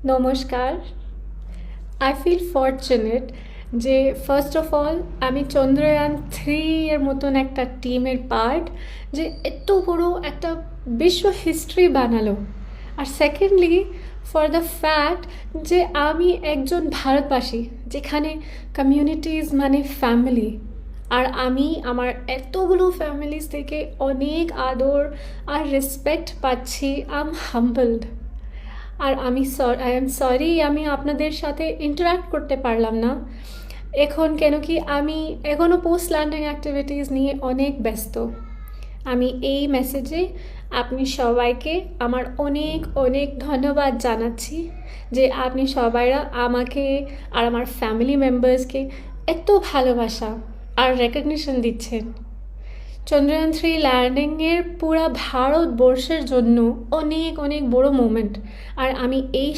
নমস্কার। I feel fortunate যে first of all আমি চন্দ্রয়ান 3 এর মতন একটা টিমের পার্ট, যে এত বড় একটা বিশ্ব হিস্ট্রি বানালো। আর সেকেন্ডলি ফর দ্য ফ্যাক্ট যে আমি একজন ভারতবাসী, যেখানে কমিউনিটিজ মানে ফ্যামিলি। আর আমি আমার এতগুলো ফ্যামিলিজ থেকে অনেক আদর আর রেসপেক্ট পাচ্ছি। I am humbled. আর আই এম সরি আমি আপনাদের সাথে ইন্টারাক্ট করতে পারলাম না এখন, কেন কি আমি এখনও পোস্ট ল্যান্ডিং অ্যাক্টিভিটিস নিয়ে অনেক ব্যস্ত। আমি এই মেসেজে আপনি সবাইকে আমার অনেক অনেক ধন্যবাদ জানাচ্ছি যে আপনি সবাইরা আমাকে আর আমার ফ্যামিলি মেম্বার্সকে এত ভালোবাসা আর রেকগনিশন দিচ্ছেন। চন্দ্রয়ান 3 ল্যান্ডিংয়ের পুরা ভারতবর্ষের জন্য অনেক অনেক বড় মোমেন্ট। আর আমি এই